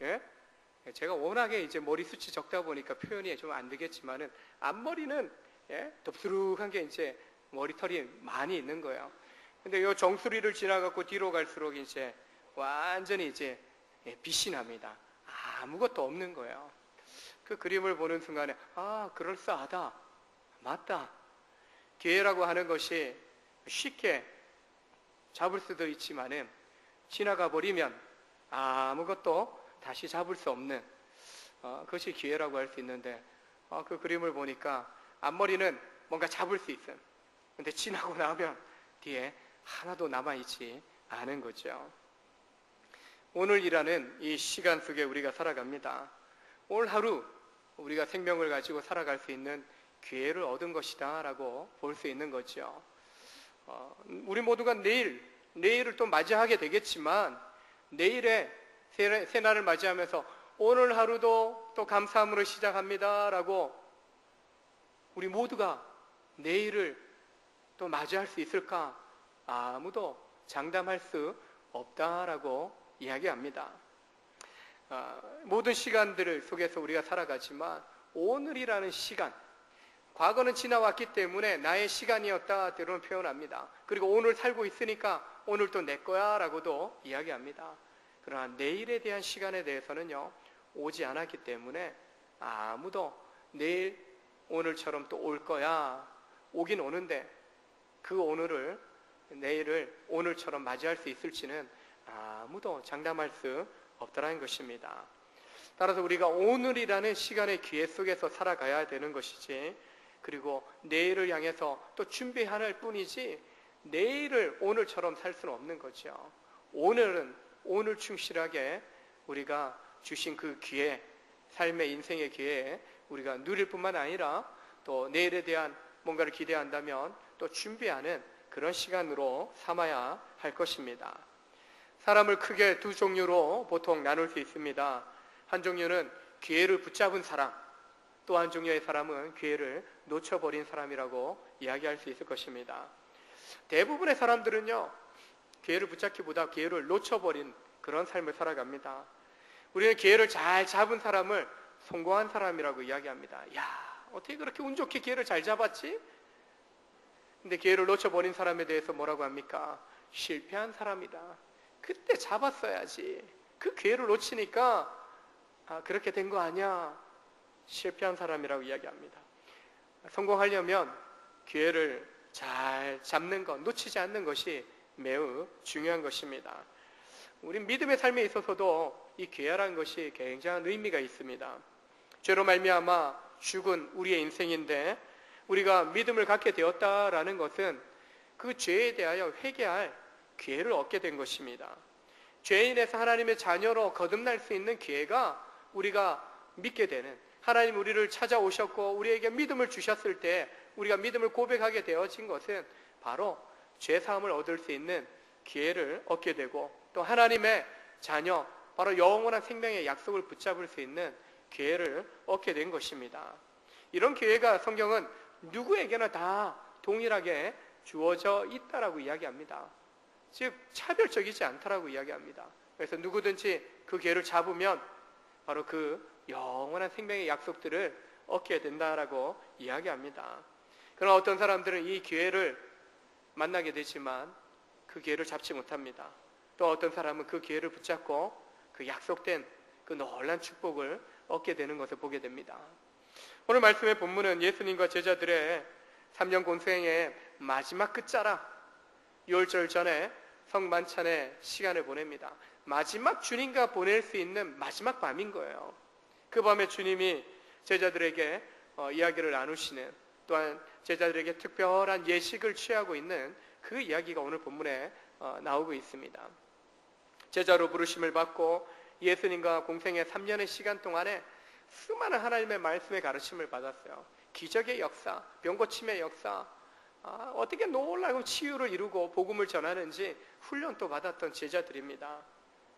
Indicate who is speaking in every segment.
Speaker 1: 예? 제가 워낙에 이제 머리숱이 적다 보니까 표현이 좀 안 되겠지만은 앞머리는 덥수룩한 게 이제 머리털이 많이 있는 거예요. 근데 요 정수리를 지나갖고 뒤로 갈수록 이제 완전히 이제 빛이 납니다. 아무것도 없는 거예요. 그 그림을 보는 순간에 그럴싸하다. 맞다. 기회라고 하는 것이 쉽게 잡을 수도 있지만은 지나가 버리면 아무것도 다시 잡을 수 없는 그것이 기회라고 할 수 있는데 그 그림을 보니까 앞머리는 뭔가 잡을 수 있어요. 근데 지나고 나면 뒤에 하나도 남아있지 않은 거죠. 오늘이라는 이 시간 속에 우리가 살아갑니다. 오늘 하루 우리가 생명을 가지고 살아갈 수 있는 기회를 얻은 것이다 라고 볼 수 있는 거죠. 우리 모두가 내일을 또 맞이하게 되겠지만 내일의 새날을 맞이하면서 오늘 하루도 또 감사함으로 시작합니다 라고 우리 모두가 내일을 또 맞이할 수 있을까? 아무도 장담할 수 없다라고 이야기합니다. 모든 시간들 속에서 우리가 살아가지만 오늘이라는 시간, 과거는 지나왔기 때문에 나의 시간이었다 때로는 표현합니다. 그리고 오늘 살고 있으니까 오늘 또 내 거야 라고도 이야기합니다. 그러나 내일에 대한 시간에 대해서는요 오지 않았기 때문에 아무도 내일 오늘처럼 또 올 거야, 오긴 오는데 그 오늘을 내일을 오늘처럼 맞이할 수 있을지는 아무도 장담할 수 없다는 것입니다. 따라서 우리가 오늘이라는 시간의 기회 속에서 살아가야 되는 것이지, 그리고 내일을 향해서 또 준비할 뿐이지 내일을 오늘처럼 살 수는 없는 거죠. 오늘은 오늘 충실하게 우리가 주신 그 기회, 삶의 인생의 기회에 우리가 누릴 뿐만 아니라 또 내일에 대한 뭔가를 기대한다면 또 준비하는 그런 시간으로 삼아야 할 것입니다. 사람을 크게 두 종류로 보통 나눌 수 있습니다. 한 종류는 기회를 붙잡은 사람, 또 한 종류의 사람은 기회를 놓쳐버린 사람이라고 이야기할 수 있을 것입니다. 대부분의 사람들은요, 기회를 붙잡기보다 기회를 놓쳐버린 그런 삶을 살아갑니다. 우리는 기회를 잘 잡은 사람을 성공한 사람이라고 이야기합니다. 야, 어떻게 그렇게 운 좋게 기회를 잘 잡았지? 근데 기회를 놓쳐버린 사람에 대해서 뭐라고 합니까? 실패한 사람이다. 그때 잡았어야지. 그 기회를 놓치니까 그렇게 된 거 아니야. 실패한 사람이라고 이야기합니다. 성공하려면 기회를 잘 잡는 것, 놓치지 않는 것이 매우 중요한 것입니다. 우리 믿음의 삶에 있어서도 이 기회라는 것이 굉장한 의미가 있습니다. 죄로 말미암아 죽은 우리의 인생인데 우리가 믿음을 갖게 되었다라는 것은 그 죄에 대하여 회개할 기회를 얻게 된 것입니다. 죄인에서 하나님의 자녀로 거듭날 수 있는 기회가 우리가 믿게 되는, 하나님 우리를 찾아오셨고 우리에게 믿음을 주셨을 때 우리가 믿음을 고백하게 되어진 것은 바로 죄사함을 얻을 수 있는 기회를 얻게 되고, 또 하나님의 자녀, 바로 영원한 생명의 약속을 붙잡을 수 있는 기회를 얻게 된 것입니다. 이런 기회가 성경은 누구에게나 다 동일하게 주어져 있다라고 이야기합니다. 즉 차별적이지 않다라고 이야기합니다. 그래서 누구든지 그 기회를 잡으면 바로 그 영원한 생명의 약속들을 얻게 된다라고 이야기합니다. 그러나 어떤 사람들은 이 기회를 만나게 되지만 그 기회를 잡지 못합니다. 또 어떤 사람은 그 기회를 붙잡고 그 약속된 그 놀라운 축복을 얻게 되는 것을 보게 됩니다. 오늘 말씀의 본문은 예수님과 제자들의 3년 공생의 마지막 끝자락, 유월절 전에 성만찬의 시간을 보냅니다. 마지막 주님과 보낼 수 있는 마지막 밤인 거예요. 그 밤에 주님이 제자들에게 이야기를 나누시는, 또한 제자들에게 특별한 예식을 취하고 있는 그 이야기가 오늘 본문에 나오고 있습니다. 제자로 부르심을 받고 예수님과 공생의 3년의 시간 동안에 수많은 하나님의 말씀의 가르침을 받았어요. 기적의 역사, 병고침의 역사, 어떻게 놀라운 치유를 이루고 복음을 전하는지 훈련도 받았던 제자들입니다.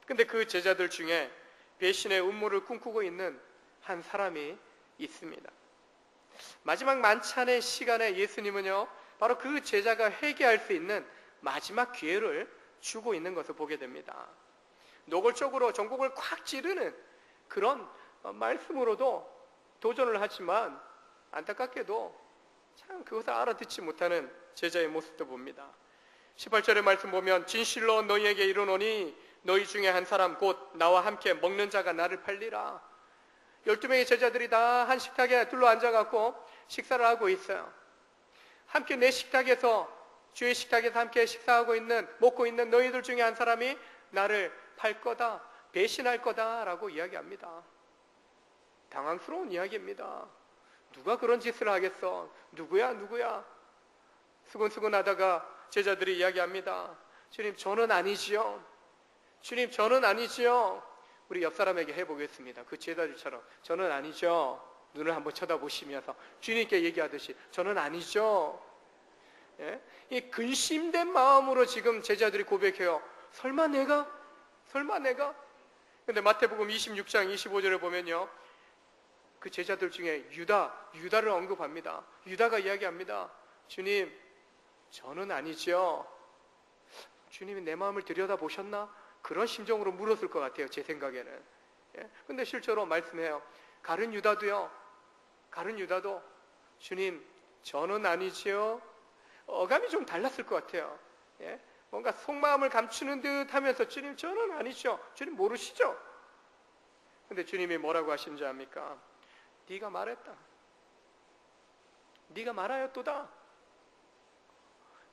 Speaker 1: 근데 그 제자들 중에 배신의 음모를 꿈꾸고 있는 한 사람이 있습니다. 마지막 만찬의 시간에 예수님은요, 바로 그 제자가 회개할 수 있는 마지막 기회를 주고 있는 것을 보게 됩니다. 노골적으로 전곡을 콱 찌르는 그런 말씀으로도 도전을 하지만 안타깝게도 참 그것을 알아듣지 못하는 제자의 모습도 봅니다. 18절의 말씀 보면 진실로 너희에게 이르노니 너희 중에 한 사람 곧 나와 함께 먹는 자가 나를 팔리라. 12명의 제자들이 다 한 식탁에 둘러 앉아갖고 식사를 하고 있어요. 함께 내 식탁에서, 주의 식탁에서 함께 먹고 있는 너희들 중에 한 사람이 나를 팔 거다, 배신할 거다라고 이야기합니다. 당황스러운 이야기입니다. 누가 그런 짓을 하겠어? 누구야? 수근수근하다가 제자들이 이야기합니다. 주님, 저는 아니지요. 주님, 저는 아니지요. 우리 옆 사람에게 해보겠습니다. 그 제자들처럼 저는 아니죠. 눈을 한번 쳐다보시면서 주님께 얘기하듯이 저는 아니죠. 예? 이 근심된 마음으로 지금 제자들이 고백해요. 설마 내가? 근데 마태복음 26장 25절을 보면요, 그 제자들 중에 유다를 언급합니다. 유다가 이야기합니다. 주님, 저는 아니죠. 주님이 내 마음을 들여다보셨나? 그런 심정으로 물었을 것 같아요, 제 생각에는. 예? 근데 실제로 말씀해요. 가룟 유다도 주님, 저는 아니지요. 어감이 좀 달랐을 것 같아요. 예? 뭔가 속마음을 감추는 듯 하면서 주님, 저는 아니죠. 주님 모르시죠? 근데 주님이 뭐라고 하시는지 압니까? 네가 말했다. 네가 말하였도다.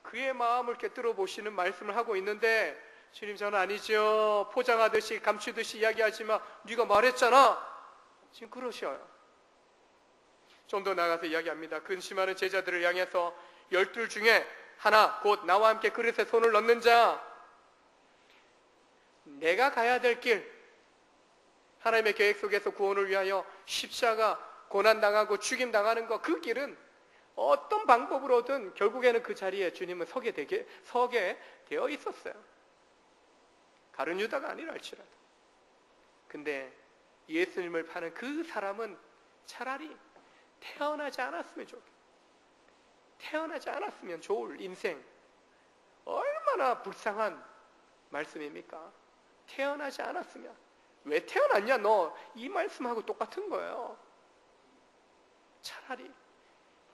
Speaker 1: 그의 마음을 꿰뚫어 보시는 말씀을 하고 있는데, 주님, 저는 아니죠. 포장하듯이 감추듯이 이야기하지만 네가 말했잖아. 지금 그러셔요. 좀 더 나아가서 이야기합니다. 근심하는 제자들을 향해서 12 중에 하나, 곧 나와 함께 그릇에 손을 넣는 자, 내가 가야 될 길, 하나님의 계획 속에서 구원을 위하여 십자가, 고난당하고 죽임당하는 것, 그 길은 어떤 방법으로든 결국에는 그 자리에 주님은 서게 되어 있었어요. 가룟 유다가 아니라 할지라도. 근데 예수님을 파는 그 사람은 차라리 태어나지 않았으면 좋을 인생. 얼마나 불쌍한 말씀입니까? 태어나지 않았으면. 왜 태어났냐? 너 이 말씀하고 똑같은 거예요. 차라리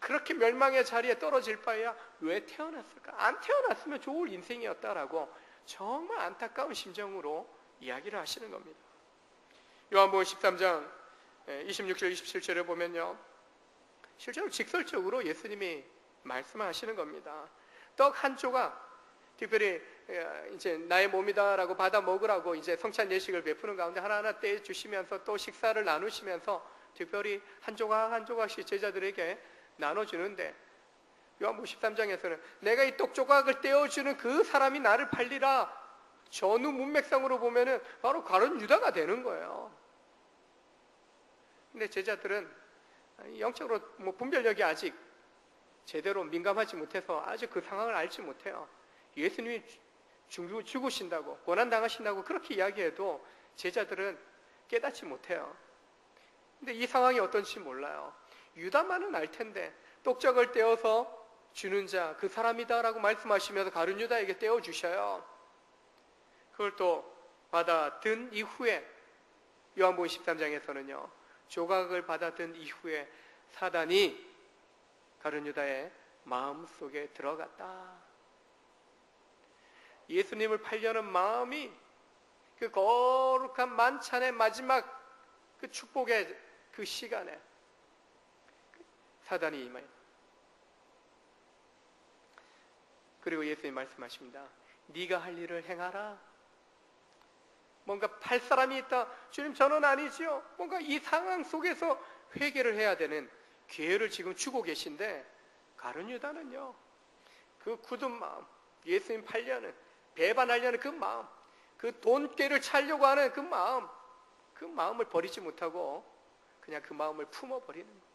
Speaker 1: 그렇게 멸망의 자리에 떨어질 바에야 왜 태어났을까? 안 태어났으면 좋을 인생이었다라고 정말 안타까운 심정으로 이야기를 하시는 겁니다. 요한복음 13장 26절 27절에 보면요, 실제로 직설적으로 예수님이 말씀하시는 겁니다. 떡 한 조각, 특별히 이제 나의 몸이다라고 받아 먹으라고 이제 성찬 예식을 베푸는 가운데 하나하나 떼 주시면서 또 식사를 나누시면서 특별히 한 조각 한 조각씩 제자들에게 나눠주는데, 요한복음 13장에서는 내가 이 떡 조각을 떼어주는 그 사람이 나를 팔리라. 전후 문맥상으로 보면은 바로 가룟 유다가 되는 거예요. 근데 제자들은 영적으로 분별력이 아직 제대로 민감하지 못해서 아직 그 상황을 알지 못해요. 예수님이 죽으신다고, 고난당하신다고 그렇게 이야기해도 제자들은 깨닫지 못해요. 근데 이 상황이 어떤지 몰라요. 유다만은 알 텐데 떡적을 떼어서 주는 자, 그 사람이다라고 말씀하시면서 가룟 유다에게 떼어주셔요. 그걸 또 받아든 이후에 요한복음 13장에서는요, 조각을 받아든 이후에 사단이 가룟 유다의 마음속에 들어갔다. 예수님을 팔려는 마음이 그 거룩한 만찬의 마지막 그 축복의 그 시간에 사단이 임해요. 그리고 예수님 말씀하십니다. 네가 할 일을 행하라. 뭔가 팔 사람이 있다. 주님, 저는 아니지요. 뭔가 이 상황 속에서 회개를 해야 되는 기회를 지금 주고 계신데, 가룟 유다는요, 그 굳은 마음, 예수님 팔려는, 배반하려는 그 마음, 그 돈깨를 차려고 하는 그 마음을 버리지 못하고 그냥 그 마음을 품어버리는 거예요.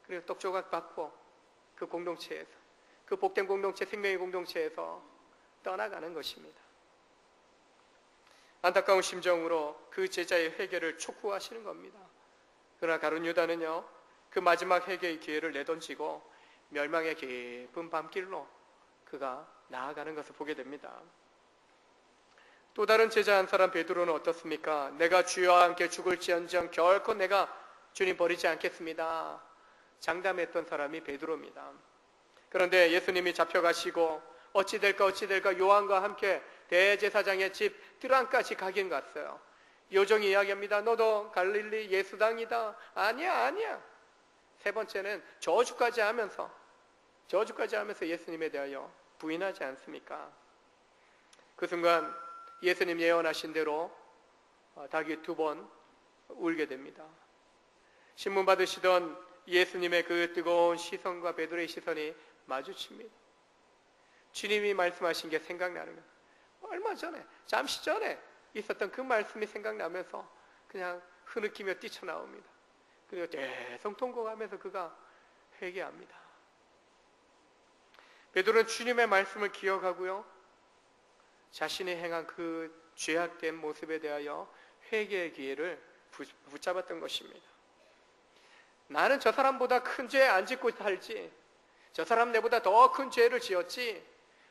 Speaker 1: 그리고 떡조각 받고 그 공동체에서, 그 복된 공동체, 생명의 공동체에서 떠나가는 것입니다. 안타까운 심정으로 그 제자의 회개를 촉구하시는 겁니다. 그러나 가룟 유다는요, 그 마지막 회개의 기회를 내던지고 멸망의 깊은 밤길로 그가 나아가는 것을 보게 됩니다. 또 다른 제자 한 사람 베드로는 어떻습니까? 내가 주와 함께 죽을지언정 결코 내가 주님 버리지 않겠습니다. 장담했던 사람이 베드로입니다. 그런데 예수님이 잡혀가시고 어찌 될까 요한과 함께 대제사장의 집 드랑까지 가긴 갔어요. 요정이 이야기합니다. 너도 갈릴리 예수당이다. 아니야. 세 번째는 저주까지 하면서 예수님에 대하여 부인하지 않습니까? 그 순간 예수님 예언하신 대로 닭이 2번 울게 됩니다. 신문 받으시던 예수님의 그 뜨거운 시선과 베드로의 시선이 마주칩니다. 주님이 말씀하신 게 생각나는 거예요. 얼마 전에, 잠시 전에 있었던 그 말씀이 생각나면서 그냥 흐느끼며 뛰쳐나옵니다. 그리고 대성통곡하면서 그가 회개합니다. 베드로는 주님의 말씀을 기억하고요, 자신이 행한 그 죄악된 모습에 대하여 회개의 기회를 붙잡았던 것입니다. 나는 저 사람보다 큰 죄 안 짓고 살지, 저 사람 내보다 더 큰 죄를 지었지,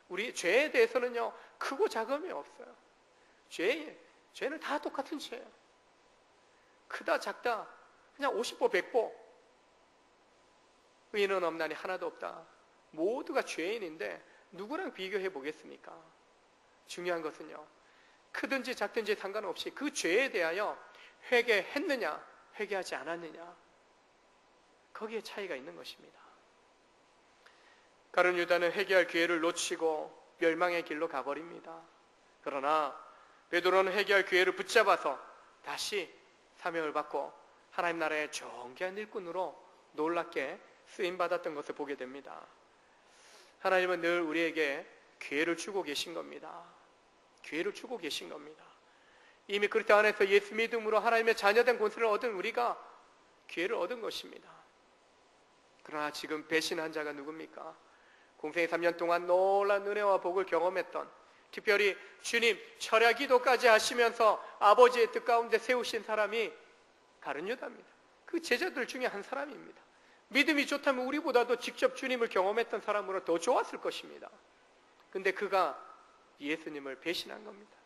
Speaker 1: 우리 죄에 대해서는요 크고 작음이 없어요. 죄는 다 똑같은 죄예요. 크다 작다 그냥 50보 100보. 의인은 없나니 하나도 없다. 모두가 죄인인데 누구랑 비교해 보겠습니까? 중요한 것은요, 크든지 작든지 상관없이 그 죄에 대하여 회개했느냐 회개하지 않았느냐, 거기에 차이가 있는 것입니다. 가룟 유다는 회개할 기회를 놓치고 멸망의 길로 가버립니다. 그러나 베드로는 회개할 기회를 붙잡아서 다시 사명을 받고 하나님 나라의 존귀한 일꾼으로 놀랍게 쓰임받았던 것을 보게 됩니다. 하나님은 늘 우리에게 기회를 주고 계신 겁니다. 기회를 주고 계신 겁니다. 이미 그리스도 안에서 예수 믿음으로 하나님의 자녀된 권세를 얻은 우리가 기회를 얻은 것입니다. 그러나 지금 배신한 자가 누굽니까? 공생의 3년 동안 놀라운 은혜와 복을 경험했던, 특별히 주님 철야 기도까지 하시면서 아버지의 뜻 가운데 세우신 사람이 가룟 유다입니다. 그 제자들 중에 한 사람입니다. 믿음이 좋다면 우리보다도 직접 주님을 경험했던 사람으로 더 좋았을 것입니다. 근데 그가 예수님을 배신한 겁니다.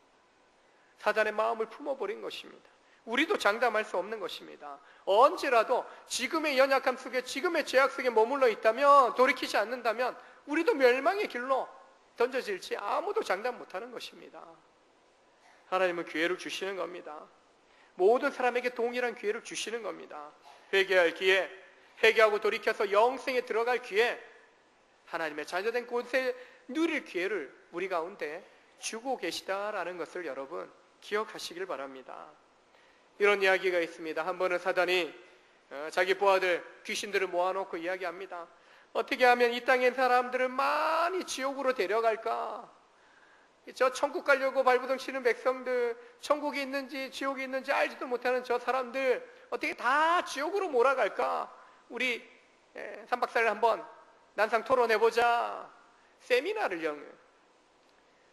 Speaker 1: 사단의 마음을 품어버린 것입니다. 우리도 장담할 수 없는 것입니다. 언제라도 지금의 연약함 속에, 지금의 죄악 속에 머물러 있다면, 돌이키지 않는다면 우리도 멸망의 길로 던져질지 아무도 장담 못하는 것입니다. 하나님은 기회를 주시는 겁니다. 모든 사람에게 동일한 기회를 주시는 겁니다. 회개할 기회, 회개하고 돌이켜서 영생에 들어갈 기회, 하나님의 자녀된 곳에 누릴 기회를 우리 가운데 주고 계시다라는 것을 여러분 기억하시길 바랍니다. 이런 이야기가 있습니다. 한 번은 사단이 자기 부하들, 귀신들을 모아놓고 이야기합니다. 어떻게 하면 이 땅의 사람들을 많이 지옥으로 데려갈까? 저 천국 가려고 발부둥 치는 백성들, 천국이 있는지 지옥이 있는지 알지도 못하는 저 사람들 어떻게 다 지옥으로 몰아갈까? 우리 3박 4일 한번 난상 토론해보자. 세미나를 열어요.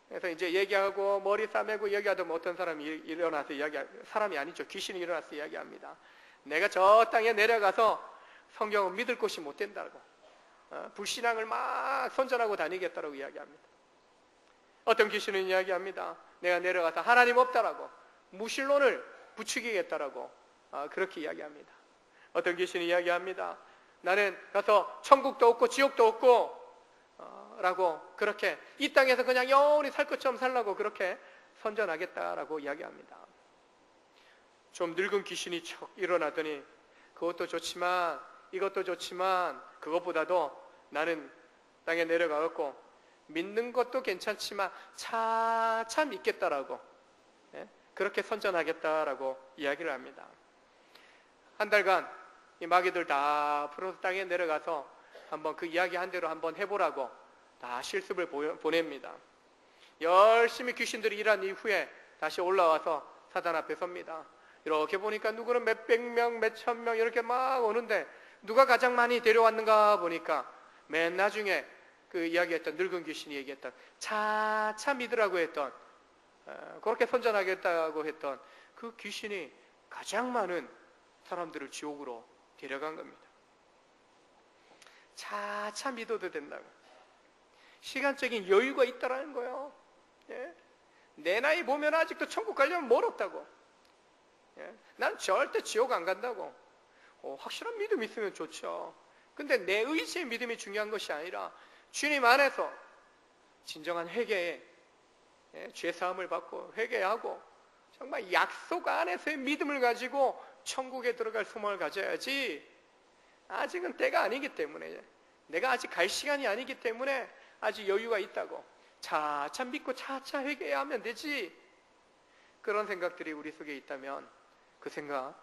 Speaker 1: 그래서 이제 얘기하고 머리 싸매고 얘기하다 보면 어떤 사람이 일어나서 사람이 아니죠. 귀신이 일어나서 이야기합니다. 내가 저 땅에 내려가서 성경을 믿을 곳이 못 된다고, 불신앙을 막 선전하고 다니겠다라고 이야기합니다. 어떤 귀신은 이야기합니다. 내가 내려가서 하나님 없다라고 무신론을 부추기겠다라고 그렇게 이야기합니다. 어떤 귀신이 이야기합니다. 나는 가서 천국도 없고 지옥도 없고 라고, 그렇게 이 땅에서 그냥 영원히 살 것처럼 살라고 그렇게 선전하겠다라고 이야기합니다. 좀 늙은 귀신이 척 일어나더니 그것도 좋지만 이것도 좋지만 그것보다도 나는 땅에 내려가갖고 믿는 것도 괜찮지만 차차 믿겠다라고, 그렇게 선전하겠다라고 이야기를 합니다. 한 달간 이 마귀들 다 풀어서 땅에 내려가서 한번 그 이야기 한 대로 한번 해보라고 다 실습을 보냅니다. 열심히 귀신들이 일한 이후에 다시 올라와서 사단 앞에 섭니다. 이렇게 보니까 누구는 몇백 명, 몇천 명 이렇게 막 오는데 누가 가장 많이 데려왔는가 보니까 맨 나중에 그 이야기했던 늙은 귀신이 얘기했던 차차 믿으라고 했던, 그렇게 선전하겠다고 했던 그 귀신이 가장 많은 사람들을 지옥으로 데려간 겁니다. 차차 믿어도 된다고. 시간적인 여유가 있다라는 거예요. 예? 내 나이 보면 아직도 천국 가려면 멀었다고. 난 절대 지옥 안 간다고. 확실한 믿음 있으면 좋죠. 근데 내 의지의 믿음이 중요한 것이 아니라 주님 안에서 진정한 회개에 죄 사함을 받고 회개하고 정말 약속 안에서의 믿음을 가지고 천국에 들어갈 소망을 가져야지. 아직은 때가 아니기 때문에, 내가 아직 갈 시간이 아니기 때문에 아직 여유가 있다고 차차 믿고 차차 회개해야 하면 되지. 그런 생각들이 우리 속에 있다면 그 생각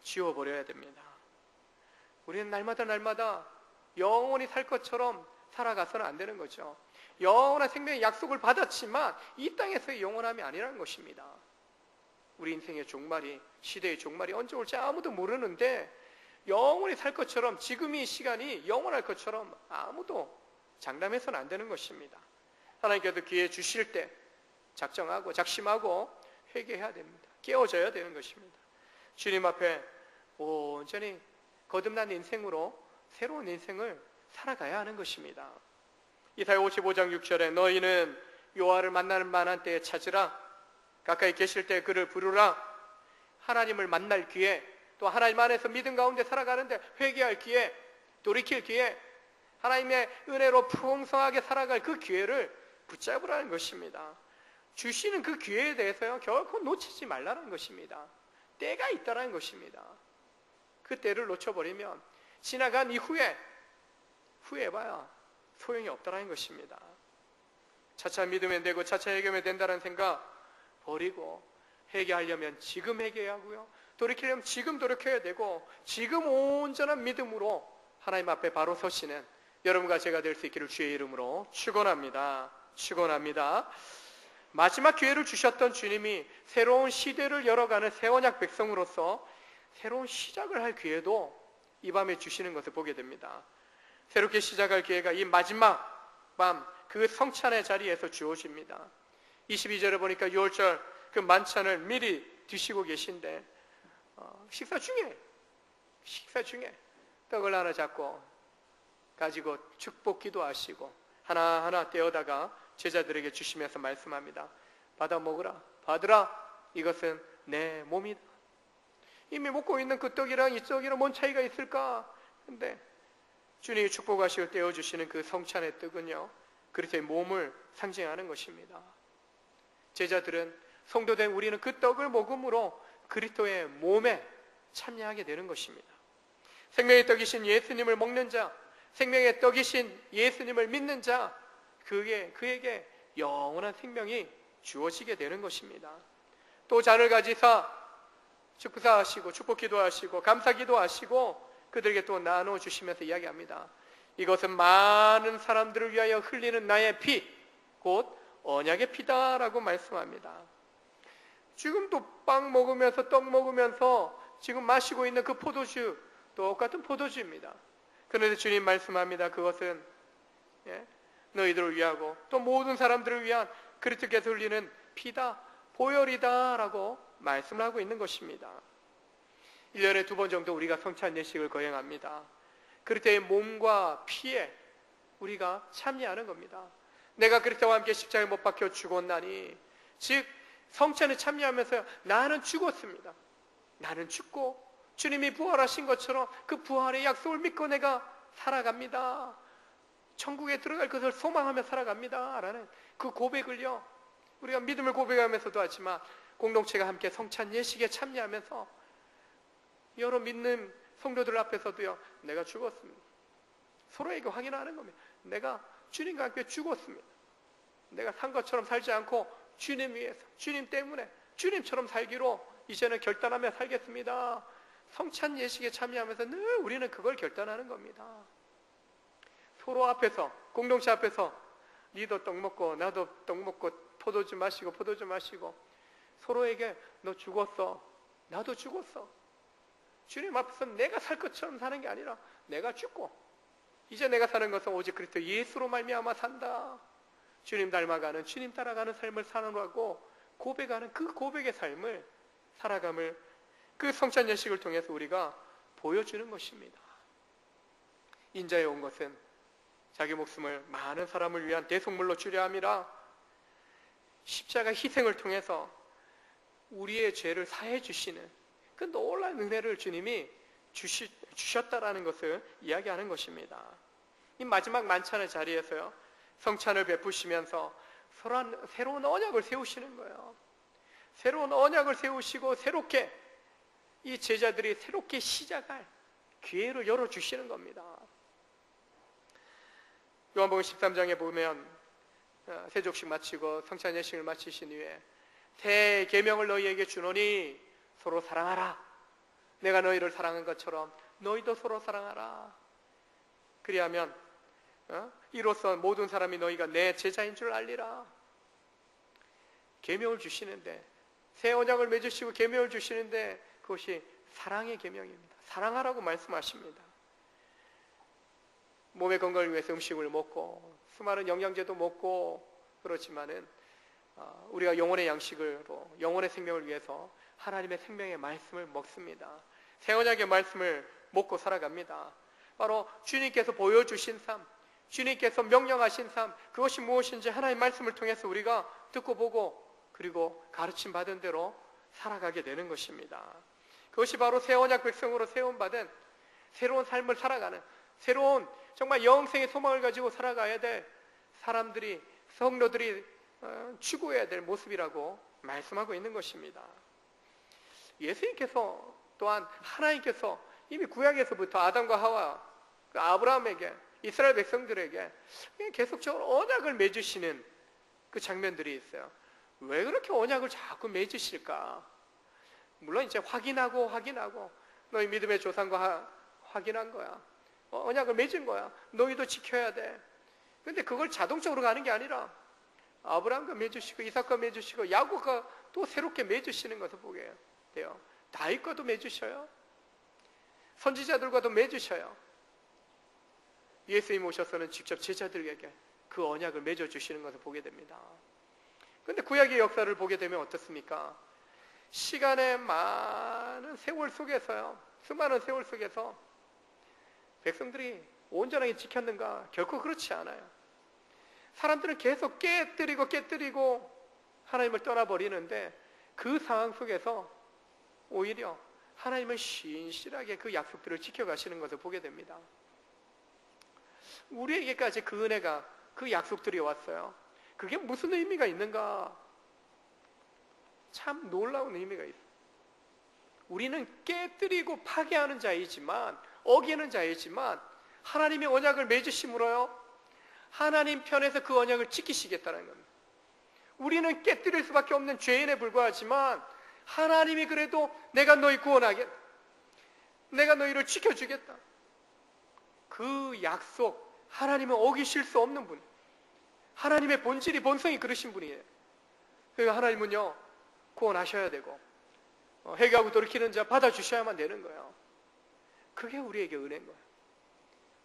Speaker 1: 지워버려야 됩니다. 우리는 날마다 영원히 살 것처럼 살아가서는 안 되는 거죠. 영원한 생명의 약속을 받았지만 이 땅에서의 영원함이 아니라는 것입니다. 우리 인생의 종말이, 시대의 종말이 언제 올지 아무도 모르는데 영원히 살 것처럼, 지금 이 시간이 영원할 것처럼 아무도 장담해서는 안 되는 것입니다. 하나님께서 기회 주실 때 작정하고 작심하고 회개해야 됩니다. 깨어져야 되는 것입니다. 주님 앞에 온전히 거듭난 인생으로 새로운 인생을 살아가야 하는 것입니다. 이사야 55장 6절에 너희는 여호와를 만나는 만한 때에 찾으라. 가까이 계실 때 그를 부르라. 하나님을 만날 기회, 또 하나님 안에서 믿음 가운데 살아가는데 회개할 기회, 돌이킬 기회, 하나님의 은혜로 풍성하게 살아갈 그 기회를 붙잡으라는 것입니다. 주시는 그 기회에 대해서요 결코 놓치지 말라는 것입니다. 때가 있다는 것입니다. 그 때를 놓쳐버리면 지나간 이후에 후회해봐야 소용이 없다는 것입니다. 차차 믿으면 되고 차차 회개하면 된다는 생각 버리고 회개하려면 지금 회개하고요, 돌이키려면 지금 돌이켜야 되고 지금 온전한 믿음으로 하나님 앞에 바로 서시는 여러분과 제가 될 수 있기를 주의 이름으로 축원합니다. 축원합니다. 마지막 기회를 주셨던 주님이 새로운 시대를 열어가는 새 언약 백성으로서 새로운 시작을 할 기회도 이 밤에 주시는 것을 보게 됩니다. 새롭게 시작할 기회가 이 마지막 밤 그 성찬의 자리에서 주어집니다. 22절에 보니까 6월절 그 만찬을 미리 드시고 계신데 식사 중에 떡을 하나 잡고 가지고 축복 기도하시고 하나하나 떼어다가 제자들에게 주시면서 말씀합니다. 받아 먹으라, 받으라, 이것은 내 몸이다. 이미 먹고 있는 그 떡이랑 이 떡이랑 뭔 차이가 있을까? 근데 주님이 축복하시고 떼어주시는 그 성찬의 떡은요 그리스도의 몸을 상징하는 것입니다. 제자들은 성도된 우리는 그 떡을 먹음으로 그리스도의 몸에 참여하게 되는 것입니다. 생명의 떡이신 예수님을 먹는 자, 생명의 떡이신 예수님을 믿는 자, 그에게 영원한 생명이 주어지게 되는 것입니다. 또 잔을 가지사 축사하시고 축복 기도하시고 감사 기도하시고 그들에게 또 나눠주시면서 이야기합니다. 이것은 많은 사람들을 위하여 흘리는 나의 피, 곧 언약의 피다라고 말씀합니다. 지금도 빵 먹으면서 떡 먹으면서 지금 마시고 있는 그 포도주, 똑같은 포도주입니다. 그런데 주님 말씀합니다. 그것은 너희들을 위하고 또 모든 사람들을 위한 그리스도께서 흘리는 피다, 보혈이다 라고 말씀을 하고 있는 것입니다. 1년에 2번 정도 우리가 성찬 예식을 거행합니다. 그리스도의 몸과 피에 우리가 참여하는 겁니다. 내가 그리스도와 함께 십자가에 못 박혀 죽었나니, 즉 성찬에 참여하면서 나는 죽었습니다. 나는 죽고 주님이 부활하신 것처럼 그 부활의 약속을 믿고 내가 살아갑니다. 천국에 들어갈 것을 소망하며 살아갑니다 라는 그 고백을요 우리가 믿음을 고백하면서도 하지만 공동체가 함께 성찬 예식에 참여하면서 여러 믿는 성도들 앞에서도요 내가 죽었습니다. 서로에게 확인하는 겁니다. 내가 주님과 함께 죽었습니다. 내가 산 것처럼 살지 않고 주님 위해서, 주님 때문에 주님처럼 살기로 이제는 결단하며 살겠습니다. 성찬 예식에 참여하면서 늘 우리는 그걸 결단하는 겁니다. 서로 앞에서, 공동체 앞에서 니도 떡 먹고 나도 떡 먹고 포도주 마시고 서로에게 너 죽었어, 나도 죽었어. 주님 앞에서 내가 살 것처럼 사는 게 아니라 내가 죽고 이제 내가 사는 것은 오직 그리스도 예수로 말미암아 산다. 주님 닮아가는, 주님 따라가는 삶을 사느라고 고백하는 그 고백의 삶을 살아감을 그 성찬 예식을 통해서 우리가 보여주는 것입니다. 인자에 온 것은 자기 목숨을 많은 사람을 위한 대속물로 주려 함이라. 십자가 희생을 통해서 우리의 죄를 사해 주시는 그 놀라운 은혜를 주님이 주셨다라는 것을 이야기하는 것입니다. 이 마지막 만찬의 자리에서요, 성찬을 베푸시면서 새로운 언약을 세우시는 거예요. 새로운 언약을 세우시고 새롭게 이 제자들이 새롭게 시작할 기회를 열어주시는 겁니다. 요한복음 13장에 보면 세족식 마치고 성찬 예식을 마치신 후에 새 계명을 너희에게 주노니 서로 사랑하라. 내가 너희를 사랑한 것처럼 너희도 서로 사랑하라. 그리하면 이로써 모든 사람이 너희가 내 제자인 줄 알리라. 계명을 주시는데, 새 언약을 맺으시고 계명을 주시는데 그것이 사랑의 계명입니다. 사랑하라고 말씀하십니다. 몸의 건강을 위해서 음식을 먹고 수많은 영양제도 먹고 그렇지만은 우리가 영혼의 양식으로 영혼의 생명을 위해서 하나님의 생명의 말씀을 먹습니다. 새 언약의 말씀을 먹고 살아갑니다. 바로 주님께서 보여주신 삶, 주님께서 명령하신 삶, 그것이 무엇인지 하나님의 말씀을 통해서 우리가 듣고 보고 그리고 가르침 받은 대로 살아가게 되는 것입니다. 그것이 바로 새 언약 백성으로 세움받은 새로운 삶을 살아가는, 새로운 정말 영생의 소망을 가지고 살아가야 될 사람들이, 성도들이 추구해야 될 모습이라고 말씀하고 있는 것입니다. 예수님께서 또한 하나님께서 이미 구약에서부터 아담과 하와, 아브라함에게, 이스라엘 백성들에게 계속적으로 언약을 맺으시는 그 장면들이 있어요. 왜 그렇게 언약을 자꾸 맺으실까? 물론 이제 확인하고 너희 믿음의 조상과 확인한 거야. 언약을 맺은 거야. 너희도 지켜야 돼. 근데 그걸 자동적으로 가는 게 아니라 아브라함과 맺으시고 이삭과 맺으시고 야곱과 또 새롭게 맺으시는 것을 보게 돼요. 다윗과도 맺으셔요. 선지자들과도 맺으셔요. 예수님 오셔서는 직접 제자들에게 그 언약을 맺어주시는 것을 보게 됩니다. 그런데 구약의 역사를 보게 되면 어떻습니까? 시간의 많은 세월 속에서요, 수많은 세월 속에서 백성들이 온전하게 지켰는가? 결코 그렇지 않아요. 사람들은 계속 깨뜨리고 하나님을 떠나버리는데 그 상황 속에서 오히려 하나님은 신실하게 그 약속들을 지켜가시는 것을 보게 됩니다. 우리에게까지 그 은혜가, 그 약속들이 왔어요. 그게 무슨 의미가 있는가? 참 놀라운 의미가 있어요. 우리는 깨뜨리고 파괴하는 자이지만, 어기는 자이지만 하나님의 언약을 맺으심으로요, 하나님 편에서 그 언약을 지키시겠다는 겁니다. 우리는 깨뜨릴 수밖에 없는 죄인에 불과하지만 하나님이 그래도 내가 너희 구원하겠다, 내가 너희를 지켜주겠다, 그 약속, 하나님은 어기실 수 없는 분, 하나님의 본질이, 본성이 그러신 분이에요. 그러니까 하나님은요, 구원하셔야 되고 회개하고 돌이키는 자 받아주셔야만 되는 거예요. 그게 우리에게 은혜인 거예요.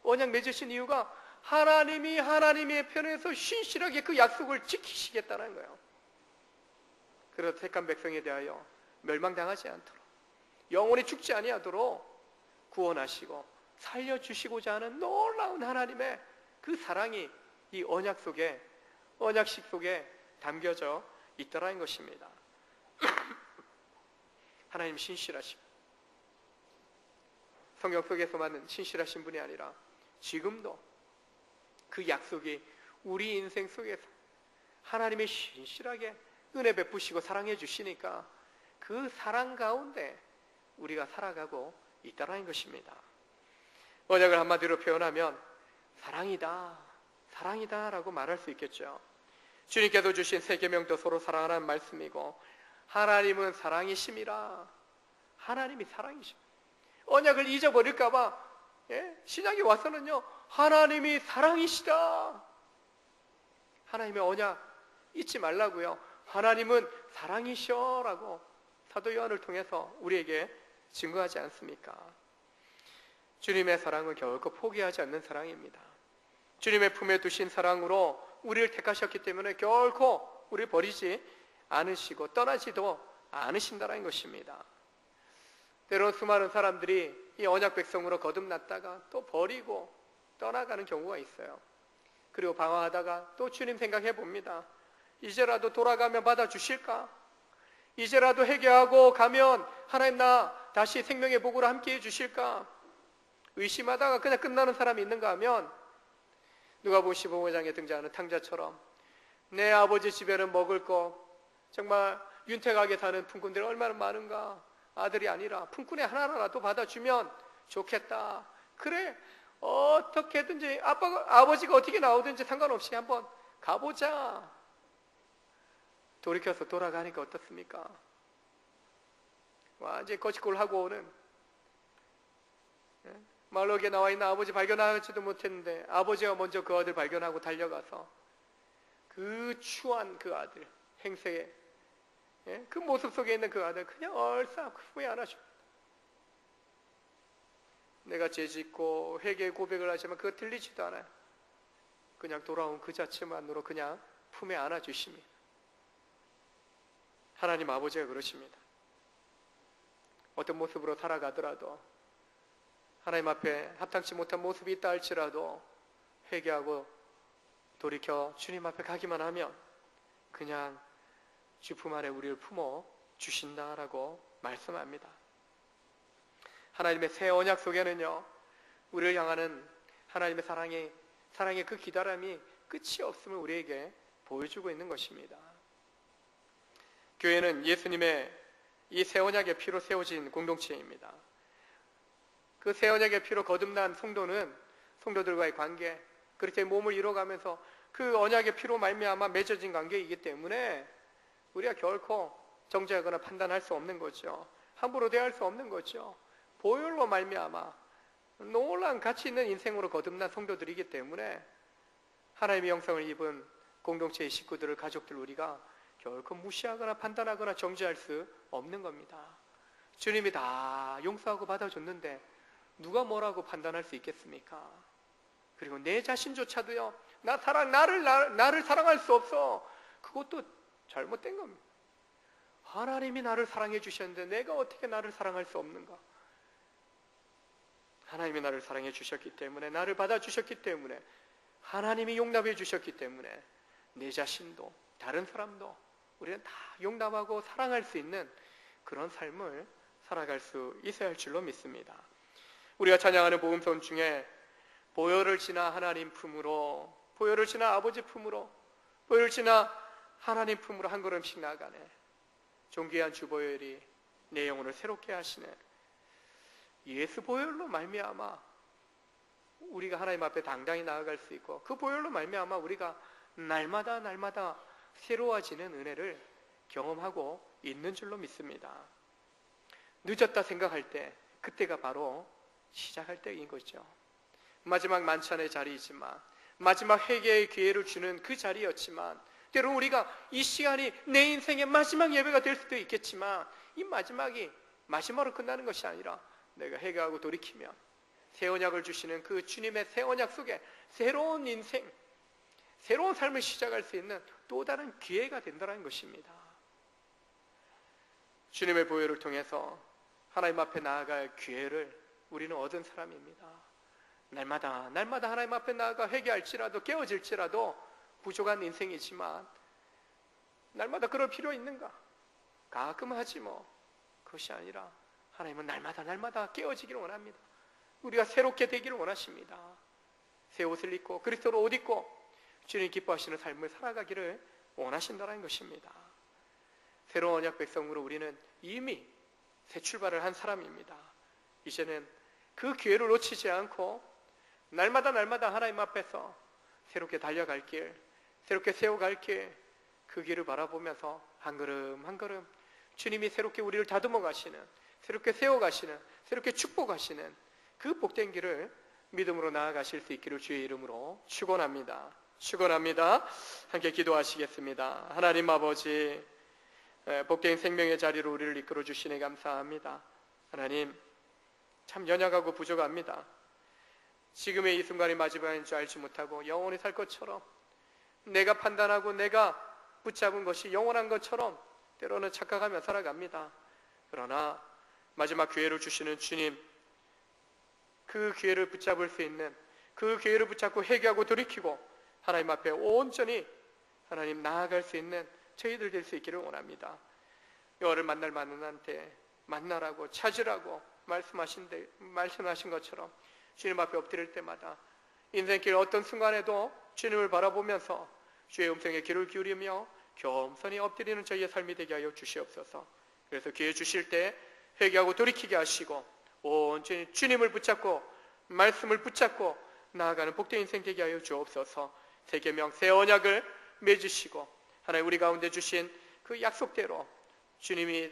Speaker 1: 언약 맺으신 이유가 하나님이 하나님의 편에서 신실하게 그 약속을 지키시겠다는 거예요. 그래서 택한 백성에 대하여 멸망당하지 않도록, 영원히 죽지 아니하도록 구원하시고 살려주시고자 하는 놀라운 하나님의 그 사랑이 이 언약 속에, 언약식 속에 담겨져 있더라는 것입니다. 하나님 신실하시고, 성경 속에서만 신실하신 분이 아니라 지금도 그 약속이 우리 인생 속에서 하나님의 신실하게 은혜 베푸시고 사랑해 주시니까 그 사랑 가운데 우리가 살아가고 있다는 것입니다. 언약을 한마디로 표현하면 사랑이다 라고 말할 수 있겠죠. 주님께서 주신 새 계명도 서로 사랑하라는 말씀이고, 하나님은 사랑이심이라. 하나님이 사랑이십니다. 언약을 잊어버릴까봐 신약에 와서는요, 하나님이 사랑이시다, 하나님의 언약 잊지 말라고요, 하나님은 사랑이셔 라고 사도 요한을 통해서 우리에게 증거하지 않습니까? 주님의 사랑은 결코 포기하지 않는 사랑입니다. 주님의 품에 두신 사랑으로 우리를 택하셨기 때문에 결코 우리를 버리지 않으시고 떠나지도 않으신다는 것입니다. 때로는 수많은 사람들이 이 언약 백성으로 거듭났다가 또 버리고 떠나가는 경우가 있어요. 그리고 방황하다가 또 주님 생각해 봅니다. 이제라도 돌아가면 받아주실까? 이제라도 회개하고 가면 하나님 나 다시 생명의 복으로 함께 해주실까? 의심하다가 그냥 끝나는 사람이 있는가 하면 누가복음 15장에 등장하는 탕자처럼 내 아버지 집에는 먹을 거 정말 윤택하게 사는 품꾼들이 얼마나 많은가. 아들이 아니라 품꾼의 하나라도 받아주면 좋겠다. 그래, 어떻게든지 아버지가 어떻게 나오든지 상관없이 한번 가보자. 돌이켜서 돌아가니까 어떻습니까? 완전히 거치골하고 오는, 말로기에 나와 있는 아버지 발견하지도 못했는데 아버지가 먼저 그 아들 발견하고 달려가서 그 추한 그 아들 행세에 그 모습 속에 있는 그 아들 그냥 얼싸 후회 안 하죠. 내가 죄짓고 회개 고백을 하지만 그거 들리지도 않아요. 그냥 돌아온 그 자체만으로 그냥 품에 안아주십니다. 하나님 아버지가 그러십니다. 어떤 모습으로 살아가더라도 하나님 앞에 합당치 못한 모습이 있다 할지라도 회개하고 돌이켜 주님 앞에 가기만 하면 그냥 주 품 안에 우리를 품어 주신다라고 말씀합니다. 하나님의 새 언약 속에는요, 우리를 향하는 하나님의 사랑의 그 기다림이 끝이 없음을 우리에게 보여주고 있는 것입니다. 교회는 예수님의 이 새 언약의 피로 세워진 공동체입니다. 그 새 언약의 피로 거듭난 성도는 성도들과의 관계, 그렇게 몸을 이뤄가면서 그 언약의 피로 말미암아 맺어진 관계이기 때문에 우리가 결코 정죄하거나 판단할 수 없는 거죠. 함부로 대할 수 없는 거죠. 보혈로 말미암아 놀라운 가치 있는 인생으로 거듭난 성도들이기 때문에 하나님의 영성을 입은 공동체의 식구들을, 가족들 우리가 결코 무시하거나 판단하거나 정죄할 수 없는 겁니다. 주님이 다 용서하고 받아줬는데 누가 뭐라고 판단할 수 있겠습니까? 그리고 내 자신조차도요, 나를 사랑할 수 없어. 그것도 잘못된 겁니다. 하나님이 나를 사랑해 주셨는데 내가 어떻게 나를 사랑할 수 없는가? 하나님이 나를 사랑해 주셨기 때문에, 나를 받아주셨기 때문에, 하나님이 용납해 주셨기 때문에 내 자신도 다른 사람도 우리는 다 용납하고 사랑할 수 있는 그런 삶을 살아갈 수 있어야 할 줄로 믿습니다. 우리가 찬양하는 복음송 중에 보혈을 지나 하나님 품으로, 보혈을 지나 아버지 품으로, 보혈을 지나 하나님 품으로 한 걸음씩 나아가네. 존귀한 주 보혈이 내 영혼을 새롭게 하시네. 예수 보혈로 말미암아 우리가 하나님 앞에 당당히 나아갈 수 있고, 그 보혈로 말미암아 우리가 날마다 새로워지는 은혜를 경험하고 있는 줄로 믿습니다. 늦었다 생각할 때 그때가 바로 시작할 때인 거죠. 마지막 만찬의 자리이지만, 마지막 회개의 기회를 주는 그 자리였지만, 때로는 우리가 이 시간이 내 인생의 마지막 예배가 될 수도 있겠지만, 이 마지막이 마지막으로 끝나는 것이 아니라 내가 회개하고 돌이키면 새 언약을 주시는 그 주님의 새 언약 속에 새로운 인생, 새로운 삶을 시작할 수 있는 또 다른 기회가 된다는 것입니다. 주님의 보혈을 통해서 하나님 앞에 나아갈 기회를 우리는 얻은 사람입니다. 날마다 하나님 앞에 나아가 회개할지라도 깨어질지라도 부족한 인생이지만 날마다 그럴 필요 있는가? 가끔 하지 뭐. 그것이 아니라 하나님은 날마다 깨어지기를 원합니다. 우리가 새롭게 되기를 원하십니다. 새 옷을 입고 그리스도로 옷 입고 주님 기뻐하시는 삶을 살아가기를 원하신다는 것입니다. 새로운 언약 백성으로 우리는 이미 새 출발을 한 사람입니다. 이제는 그 기회를 놓치지 않고 날마다 하나님 앞에서 새롭게 달려갈 길, 새롭게 세워갈 길, 그 길을 바라보면서 한 걸음 한 걸음 주님이 새롭게 우리를 다듬어 가시는, 새롭게 세워가시는, 새롭게 축복하시는 그 복된 길을 믿음으로 나아가실 수 있기를 주의 이름으로 축원합니다. 함께 기도하시겠습니다. 하나님 아버지, 복된 생명의 자리로 우리를 이끌어 주시니 감사합니다. 하나님, 참 연약하고 부족합니다. 지금의 이 순간이 마지막인 줄 알지 못하고 영원히 살 것처럼, 내가 판단하고 내가 붙잡은 것이 영원한 것처럼 때로는 착각하며 살아갑니다. 그러나 마지막 기회를 주시는 주님, 그 기회를 붙잡을 수 있는, 그 기회를 붙잡고 회개하고 돌이키고 하나님 앞에 온전히 하나님 나아갈 수 있는 저희들 될 수 있기를 원합니다. 여호와를 만날 만한테 만나라고 찾으라고 말씀하신 것처럼 주님 앞에 엎드릴 때마다 인생길 어떤 순간에도 주님을 바라보면서 주의 음성에 귀를 기울이며 겸손히 엎드리는 저희의 삶이 되게 하여 주시옵소서. 그래서 기회 주실 때 회개하고 돌이키게 하시고 온전히 주님을 붙잡고 말씀을 붙잡고 나아가는 복된 인생 되게 하여 주옵소서. 새 계명 새 언약을 맺으시고 하나님 우리 가운데 주신 그 약속대로 주님이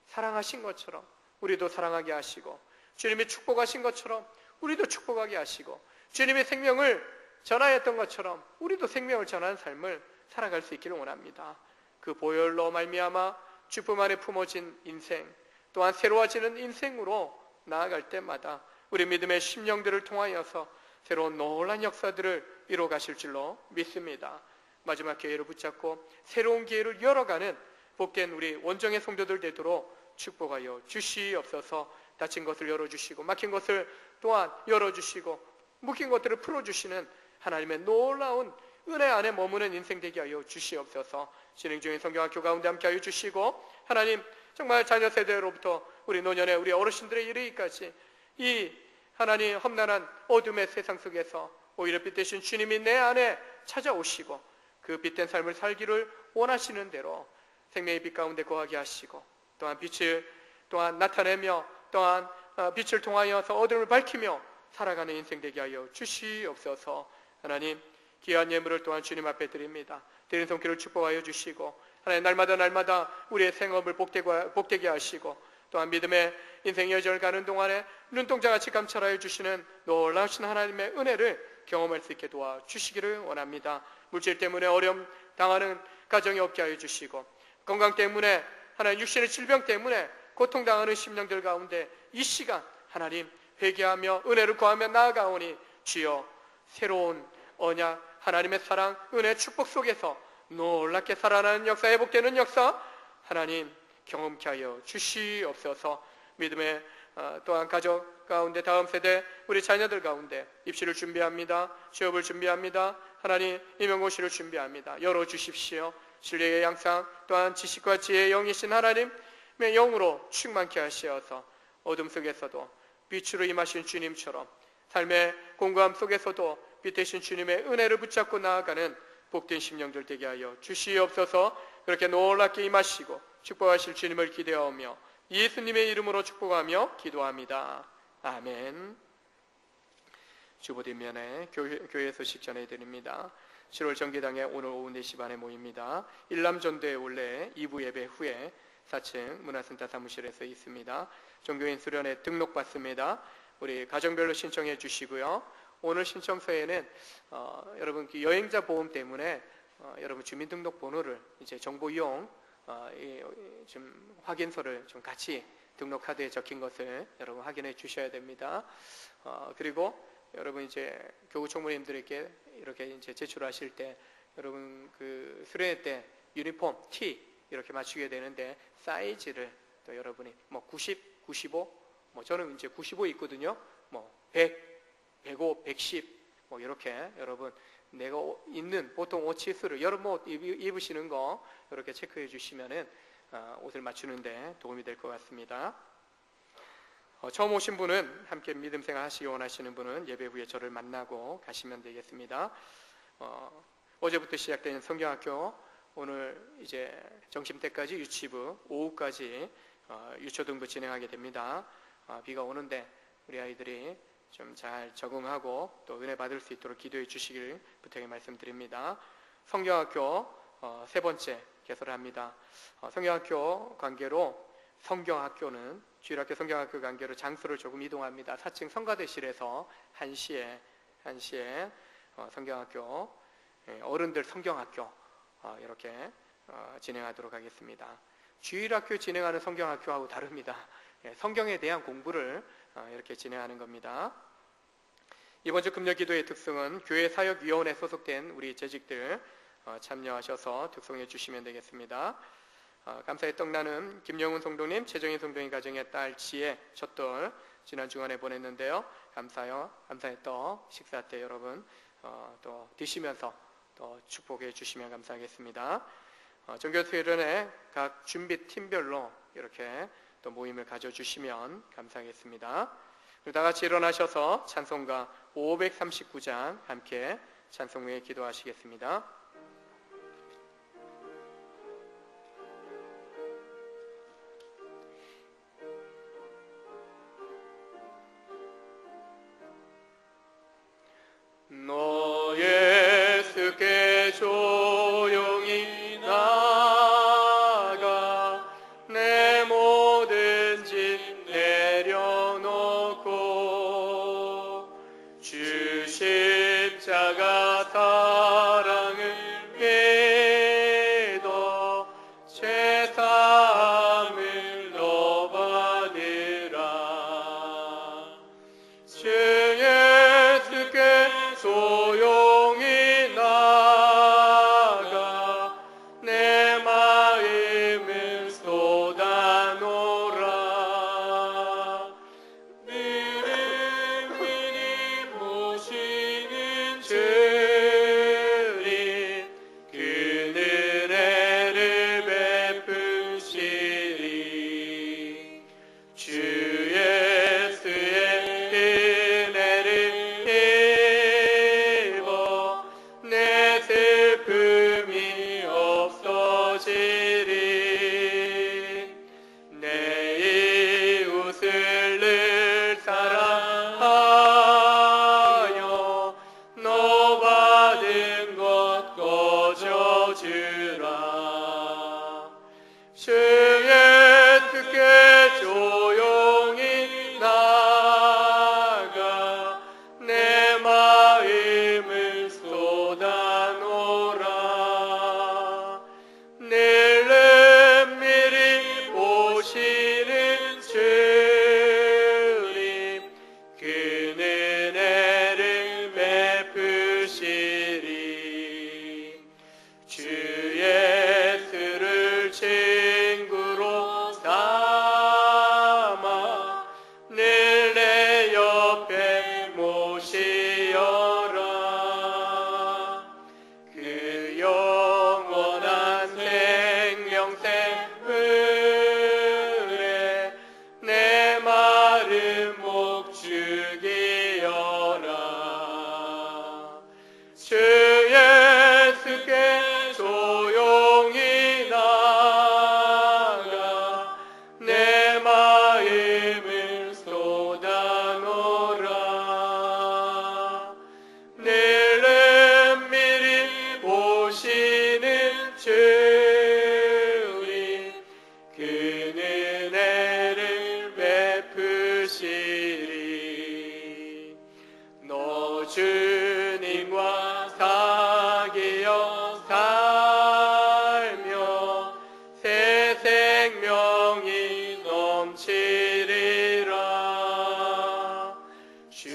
Speaker 1: 사랑하신 것처럼 우리도 사랑하게 하시고, 주님이 축복하신 것처럼 우리도 축복하게 하시고, 주님의 생명을 전하였던 것처럼 우리도 생명을 전하는 삶을 살아갈 수 있기를 원합니다. 그 보혈로 말미암아 주품 안에 품어진 인생, 또한 새로워지는 인생으로 나아갈 때마다 우리 믿음의 심령들을 통하여서 새로운 놀라운 역사들을 이루어 가실 줄로 믿습니다. 마지막 기회를 붙잡고 새로운 기회를 열어가는 복된 우리 원정의 성도들 되도록 축복하여 주시옵소서. 닫힌 것을 열어주시고 막힌 것을 또한 열어주시고 묶인 것들을 풀어주시는 하나님의 놀라운 은혜 안에 머무는 인생 되게 하여 주시옵소서. 진행 중인 성경학교 가운데 함께하여 주시고, 하나님 정말 자녀 세대로부터 우리 노년의 우리 어르신들의 이르기까지 이 하나님 험난한 어둠의 세상 속에서 오히려 빛 되신 주님이 내 안에 찾아오시고 그 빛된 삶을 살기를 원하시는 대로 생명의 빛 가운데 거하게 하시고, 또한 빛을 또한 나타내며 또한 빛을 통하여서 어둠을 밝히며 살아가는 인생 되게 하여 주시옵소서. 하나님 귀한 예물을 또한 주님 앞에 드립니다. 드린 손길을 축복하여 주시고, 하나님 날마다 우리의 생업을 복되게 하시고, 또한 믿음의 인생 여정을 가는 동안에 눈동자같이 감찰하여 주시는 놀라우신 하나님의 은혜를 경험할 수 있게 도와주시기를 원합니다. 물질 때문에 어려움 당하는 가정이 없게 하여 주시고, 건강 때문에 하나님 육신의 질병 때문에 고통당하는 심령들 가운데 이 시간 하나님 회개하며 은혜를 구하며 나아가오니 주여 새로운 언약 하나님의 사랑 은혜 축복 속에서 놀랍게 살아나는 역사, 회복되는 역사 하나님 경험케 하여 주시옵소서. 믿음의 또한 가족 가운데 다음 세대 우리 자녀들 가운데 입시를 준비합니다. 취업을 준비합니다. 하나님 임용고시를 준비합니다. 열어주십시오. 진리의 양상 또한 지식과 지혜의 영이신 하나님의 영으로 충만케 하시어서 어둠 속에서도 빛으로 임하신 주님처럼 삶의 공고함 속에서도 빛 되신 주님의 은혜를 붙잡고 나아가는 복된 심령들 되게 하여 주시옵소서. 그렇게 놀랍게 임하시고 축복하실 주님을 기대하며 예수님의 이름으로 축복하며 기도합니다. 아멘. 주보 뒷면에 교회 소식 전해드립니다. 7월 정기당에 오늘 오후 4시 반에 모입니다. 일남전도회 원래 2부 예배 후에 4층 문화센터 사무실에서 있습니다. 종교인 수련회 등록받습니다. 우리 가정별로 신청해 주시고요. 오늘 신청서에는 여러분 여행자 보험 때문에 여러분 주민등록번호를 이제 정보용 좀 확인서를 좀 같이 등록카드에 적힌 것을 여러분 확인해 주셔야 됩니다. 그리고 여러분 이제 교구 총무님들에게 이렇게 이제 제출하실 때 여러분 그 수련회 때 유니폼 티 이렇게 맞추게 되는데 사이즈를 또 여러분이 뭐 90, 95, 뭐 저는 이제 95 있거든요. 뭐 100, 105, 110 뭐 이렇게 여러분 내가 입는 보통 옷 치수를 여러분 옷 입으시는 거 이렇게 체크해 주시면은 옷을 맞추는데 도움이 될 것 같습니다. 처음 오신 분은 함께 믿음 생활 하시기 원하시는 분은 예배 후에 저를 만나고 가시면 되겠습니다. 어제부터 시작된 성경학교 오늘 이제 점심때까지 유치부, 오후까지 유초등부 진행하게 됩니다. 비가 오는데 우리 아이들이 좀 잘 적응하고 또 은혜 받을 수 있도록 기도해 주시길 부탁의 말씀드립니다. 성경학교 세 번째 개설을 합니다. 성경학교 관계로 성경학교는 주일학교 성경학교 관계로 장소를 조금 이동합니다. 4층 성가대실에서 1시에 성경학교 어른들 성경학교 이렇게 진행하도록 하겠습니다. 주일학교 진행하는 성경학교하고 다릅니다. 성경에 대한 공부를 이렇게 진행하는 겁니다. 이번 주 금요기도의 특성은 교회 사역위원회에 소속된 우리 재직들 참여하셔서 특성해 주시면 되겠습니다. 감사의 떡나는 김영훈 성도님, 최정희 성도님 가정의 딸 지혜 첫돌 지난 주간에 보냈는데요. 감사의 떡 식사 때 여러분 또 드시면서 또 축복해 주시면 감사하겠습니다. 정교수련회 각 준비팀별로 이렇게 또 모임을 가져주시면 감사하겠습니다. 그리고 다 같이 일어나셔서 찬송가 539장 함께 찬송 후에 기도하시겠습니다. 너 예수께 조용히 나아가 내 모든 짐 내려놓고 주 십자가 사랑을 믿어 죄사함을 너 받으라. 주 예수께 조용히 나아가 내 마음을 쏟아놓으라. 미리 모시는 주님 그 은혜를 베푸시리. 주 예수의 내 슬픔이 없어지리. 내 이웃을 늘 사랑하여 너 받은 것 거저주라. 주 예수께 조용히 나아가 내 마음을 쏟아놓으라. 늘 은밀히 보시는 주님 그 은혜를 베푸시리. 주 예수를 친구로 삼아 늘 내 옆에 모시어라. 그 영원한 생명샘물에 내 마른 목 죽이어라. 주 예수께 조용히 나아가 내 마음을 쏟아놓으라. 늘 은밀히 보시는 주님 그 은혜를 베푸시리. 너 주님과 사귀어 살며 새 생명이 넘치리라. 주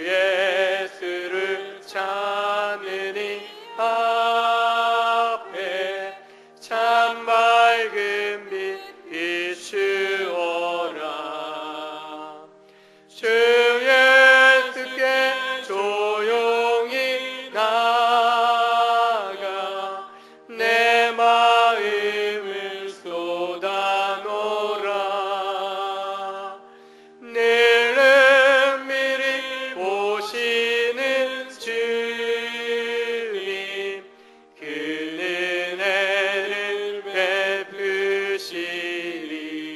Speaker 1: 예수를 찾는 이 앞에 참 밝은 빛 비추어라. 주 예수께 조용히 나아가 내 마음을 쏟아놓으라. 늘 은밀히 보시는 주님 그 은혜를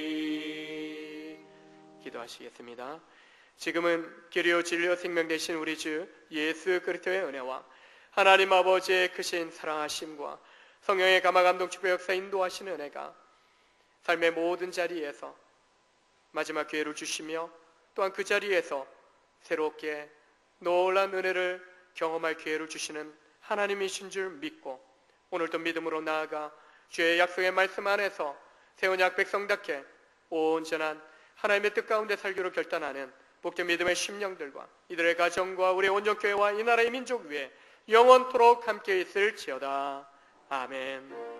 Speaker 1: 베푸시리. 기도하시겠습니다. 지금은 길이요 진리요 생명 되신 우리 주 예수 그리스도의 은혜와 하나님 아버지의 크신 사랑하심과 성령의 감화 감동 축복 역사 인도하시는 은혜가 삶의 모든 자리에서 마지막 기회를 주시며 또한 그 자리에서 새롭게 놀라운 은혜를 경험할 기회를 주시는 하나님이신 줄 믿고 오늘도 믿음으로 나아가 주의 약속의 말씀 안에서 새 언약 백성답게 온전한 하나님의 뜻 가운데 살기로 결단하는 복된 믿음의 심령들과 이들의 가정과 우리 온전교회와 이 나라의 민족 위에 영원토록 함께 있을지어다. 아멘.